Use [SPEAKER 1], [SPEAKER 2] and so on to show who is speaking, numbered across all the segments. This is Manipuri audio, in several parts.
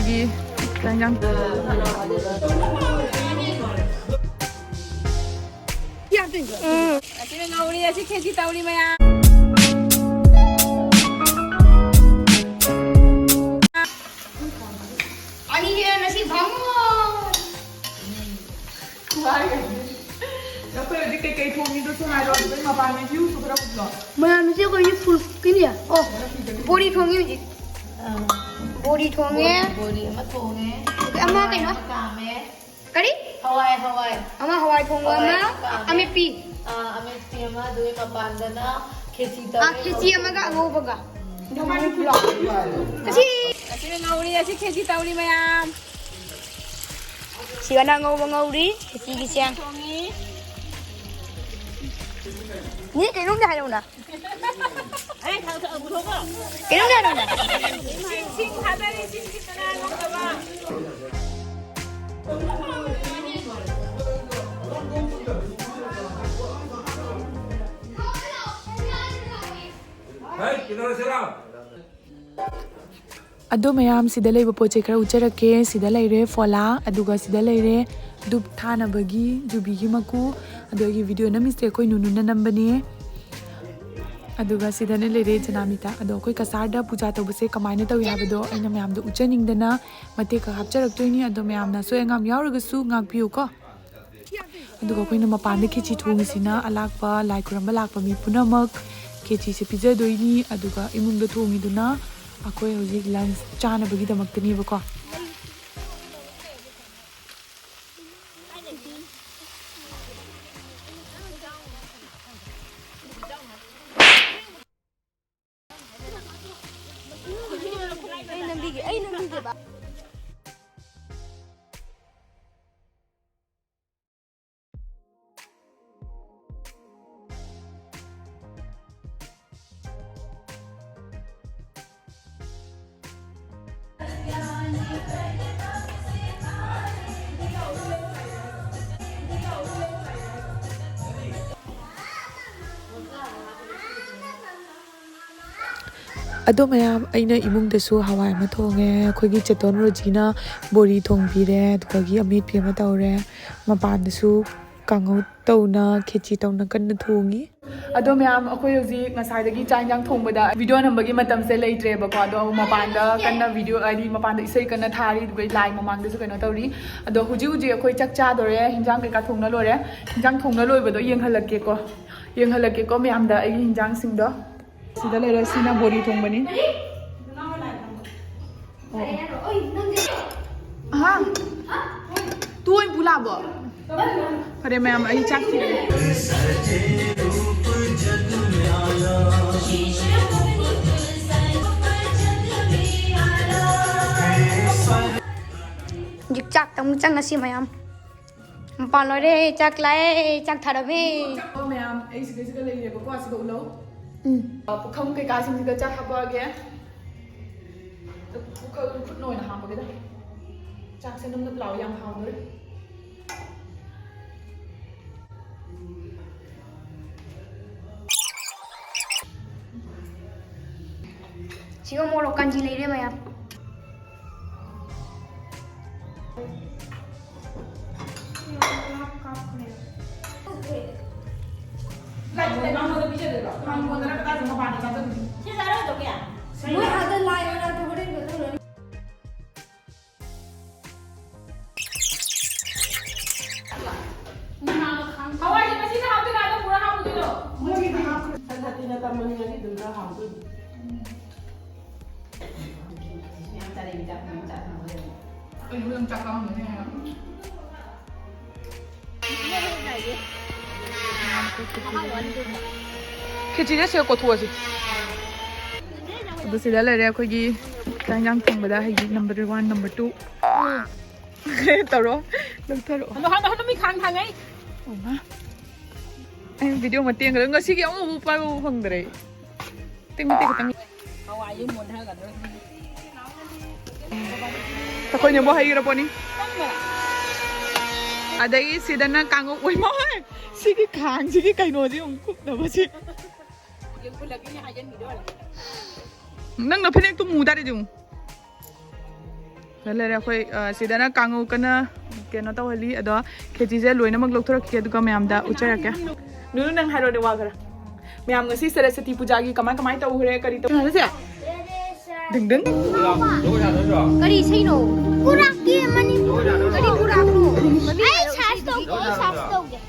[SPEAKER 1] ꯑꯩꯈꯣꯏꯒꯤ ꯆꯥꯡ
[SPEAKER 2] ꯑꯁꯤꯅ ꯉꯧꯔꯤ ꯑꯁꯤ ꯈꯦꯆꯤ ꯇꯧꯔꯤ ꯃꯌꯥꯝ
[SPEAKER 3] 아니게 나시 방어.
[SPEAKER 1] ꯑꯩꯈꯣꯏ ꯍꯧꯖꯤꯛ ꯀꯩꯀꯩ ꯊꯣꯡꯉꯤꯗꯨꯁꯨ ꯍꯥꯏꯔꯣ ꯑꯗꯨꯗꯩ ꯃꯄꯥꯟꯗ ꯚ꯭ꯌꯨꯁꯨ ꯈꯔ ꯎꯠꯂꯣ
[SPEAKER 3] 뭐야 나시 거기 풀 그냥. 보리 통이지. 보리 통에.
[SPEAKER 2] 보리 아마 통에
[SPEAKER 3] 아마 그냥.
[SPEAKER 2] 까메
[SPEAKER 3] 까리?
[SPEAKER 2] 하와이
[SPEAKER 3] 아마 하와이 통과 아마 아메피.
[SPEAKER 2] 아메피 아마 두이 마반다나 캐치
[SPEAKER 3] 아 캐치 아마가 먹어봐. 너무 불러. 같이.
[SPEAKER 2] 아시는 ngौ리 아시 캐치 따우리 마얌
[SPEAKER 3] 시간아 ngौ리 캐치 기시ang.
[SPEAKER 2] 통이
[SPEAKER 3] 니 cái lúc này đâu nè?
[SPEAKER 2] 아이 당서 무서워
[SPEAKER 3] cái lúc này đâu nè?
[SPEAKER 2] 싱싱 하다리 싱싱하나 먹어봐
[SPEAKER 1] ꯑꯗꯣ ꯃꯌꯥꯝ ꯁꯤꯗ ꯂꯩꯕ ꯄꯣꯠ ꯆꯩ ꯈꯔ ꯎꯠꯆꯔꯛꯀꯦ ꯁꯤꯗ ꯂꯩꯔꯦ ꯐꯣꯂꯥ ꯑꯗꯨꯒ ꯁꯤꯗ ꯂꯩꯔꯦ ꯙꯨꯞ ꯊꯥꯅꯕꯒꯤ ꯖꯨꯕꯤꯒꯤ ꯃꯀꯨ ꯑꯗꯨꯒꯤ ꯚꯤꯗꯤꯑꯣ ꯅꯝꯃꯤꯁꯦ ꯑꯩꯈꯣꯏ ꯅꯨꯅꯨꯅ ꯅꯝꯕꯅꯦ ꯑꯗꯨꯒ ꯁꯤꯗꯅ ꯂꯩꯔꯦ ꯖꯅꯥꯃꯤꯇꯥ ꯑꯗꯣ ꯑꯩꯈꯣꯏ ꯀꯁꯥꯔꯗ ꯄꯨꯖꯥ ꯇꯧꯕꯁꯦ ꯀꯃꯥꯏꯅ ꯇꯧꯏ ꯍꯥꯏꯕꯗꯣ ꯑꯩꯅ ꯃꯌꯥꯝꯗ ꯎꯠꯆꯅꯤꯡꯗꯅ ꯃꯇꯦꯛ ꯈꯔ ꯍꯥꯞꯆꯔꯛꯇꯣꯏꯅꯤ ꯑꯗꯣ ꯃꯌꯥꯝꯅ ꯑꯁꯣꯏ ꯑꯉꯥꯝ ꯌꯥꯎꯔꯒꯁꯨ ꯉꯥꯛꯄꯤꯌꯨꯀꯣ ꯑꯗꯨꯒ ꯑꯩꯈꯣꯏꯅ ꯃꯄꯥꯟꯗ ꯈꯦꯆꯤ ꯊꯣꯡꯉꯤꯁꯤꯅ ꯑꯂꯥꯛꯄ ꯂꯥꯏ ꯈꯨꯔꯝꯕ ꯂꯥꯛꯄ ꯃꯤ ꯄꯨꯝꯅꯃꯛ ꯈꯦꯆꯤꯁꯦ ꯄꯤꯖꯗꯣꯏꯅꯤ ꯑꯗꯨꯒ ꯏꯃꯨꯡꯗ ꯊꯣꯡꯉꯤꯗꯨꯅ ꯑꯩꯈꯣꯏ ꯍꯧꯖꯤꯛ ꯂꯟꯆ ꯆꯥꯅꯕꯒꯤꯗꯃꯛꯇꯅꯦꯕꯀꯣ
[SPEAKER 3] أي نبيجي بقى.
[SPEAKER 1] ꯑꯗꯣ ꯃꯌꯥꯝ ꯑꯩꯅ ꯏꯃꯨꯡꯗꯁꯨ ꯍꯋꯥꯏ ꯑꯃ ꯊꯣꯡꯉꯦ ꯑꯩꯈꯣꯏꯒꯤ ꯆꯦꯇꯣꯟ ꯔꯣꯖꯤꯅ ꯕꯣꯔꯤ ꯊꯣꯡꯕꯤꯔꯦ ꯑꯗꯨꯒ ꯑꯃꯦꯠꯄꯤ ꯑꯃ ꯇꯧꯔꯦ ꯃꯄꯥꯟꯗꯁꯨ ꯀꯥꯡꯉꯧ ꯇꯧꯅ ꯈꯦꯆꯤ ꯇꯧꯅ ꯀꯟꯅ ꯊꯣꯡꯉꯤ ꯑꯗꯣ ꯃꯌꯥꯝ ꯑꯩꯈꯣꯏ ꯍꯧꯖꯤꯛ ꯉꯁꯥꯏꯗꯒꯤ ꯆꯥꯛ ꯏꯟꯖꯥꯡ ꯊꯣꯡꯕꯗ ꯚꯤꯗꯤꯑꯣ ꯅꯝꯕꯒꯤ ꯃꯇꯝꯁꯦ ꯂꯩꯇ꯭ꯔꯦꯕꯀꯣ ꯑꯗꯣ ꯃꯄꯥꯟꯗ ꯀꯟꯅ ꯚꯤꯗꯤꯑꯣ ꯍꯥꯏꯗꯤ ꯃꯄꯥꯟꯗ ꯏꯁꯩ ꯀꯟꯅ ꯊꯥꯔꯤ ꯑꯗꯨꯒ ꯂꯥꯏ ꯃꯃꯥꯡꯗꯁꯨ ꯀꯩꯅꯣ ꯇꯧꯔꯤ ꯑꯗꯣ ꯍꯧꯖꯤꯛ ꯑꯩꯈꯣꯏ ꯆꯥꯛ ꯆꯥꯗꯣꯔꯦ ꯍꯤꯟꯖꯥꯡ ꯀꯩꯀꯥ ꯊꯣꯡꯅ ꯂꯣꯏꯔꯦ ꯍꯤꯟꯖꯥꯡ ꯊꯣꯡꯅ ꯂꯣꯏꯕꯗꯣ ꯌꯦꯡꯍꯜꯂꯛꯀꯦꯀꯣ ꯃꯌꯥꯝꯗ ꯑꯩꯒꯤ ꯍꯤꯟꯖꯥꯡꯁꯤꯡꯗꯣ ꯁꯤꯗ ꯂꯩꯔꯦ ꯁꯤꯅ ꯕꯣꯔꯤ ꯊꯣꯡꯕꯅꯤ ꯍꯥ ꯇꯨ ꯑꯣꯏ ꯄꯨꯂꯥꯕꯣ ꯐꯔꯦ ꯃꯌꯥꯝ ꯑꯩ ꯆꯥꯛ ꯊꯤꯔꯒꯦ
[SPEAKER 3] Dịch chặt trong chân là xí mày em. Bạn nói đây chặt lại chặt thả đập đi.
[SPEAKER 1] ma'am ai siga leire ko asiga ulo pukham kai ka sing siga cha haba ge pukham khut noi na ha ba ge da cha se nam nam lao yang hao noi
[SPEAKER 3] Chỉ có một lọ canxi lấy đấy mày em. Mới hạt lên lại rồi đâu có đến được đâu rồi.
[SPEAKER 1] Khechina se ko thuasi abu sida lere akhoi chang thongba hagi number 1 number 2 taro tharo
[SPEAKER 2] hano mi khang thang ai
[SPEAKER 1] oma ai video ma tieng ga ngasi gi amu pa bu phang dre ting tang
[SPEAKER 2] hawai với muôn ha ga
[SPEAKER 1] ta ko nyabo hai ra poni adai sidana kango oi mo sigi khang sigi kaino ji ong kup na ba si nang na phenek tu mu da de jung ꯂꯩꯔꯦ ꯑꯩꯈꯣꯏ ꯁꯤꯗꯅ ꯀꯥꯡꯉꯧ ꯀꯟꯅ ꯀꯩꯅꯣ ꯇꯧꯍꯜꯂꯤ ꯑꯗꯣ ꯈꯦꯆꯤꯁꯦ ꯂꯣꯏꯅꯃꯛ ꯂꯧꯊꯣꯔꯛꯈꯤꯒꯦ ꯑꯗꯨꯒ ꯃꯌꯥꯝꯗ ꯎꯠꯆꯔꯛꯀꯦ ꯅꯨꯅꯨ ꯅꯪ ꯍꯥꯏꯔꯣꯅꯦ ꯋꯥ ꯈꯔ ꯃꯌꯥꯝ ꯉꯁꯤ ꯁꯔꯁꯋꯇꯤ ꯄꯨꯖꯥꯒꯤ ꯀꯃꯥꯏ ꯇꯧꯈ꯭ꯔꯦ ꯀꯔꯤ ꯇꯧꯈ꯭ꯔꯦ ꯗꯤꯡ ꯗꯤꯡ
[SPEAKER 3] ꯀꯔꯤ ꯏꯁꯩꯅꯣ ꯄꯨꯔꯛꯀꯤ ꯃꯅꯤ ꯀꯔꯤ ꯄꯨꯔꯛꯅꯣ ꯑꯩ ꯁꯥꯁ ꯇꯧꯒꯦ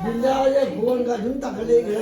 [SPEAKER 4] Bunda bukan kadung tak kali ke.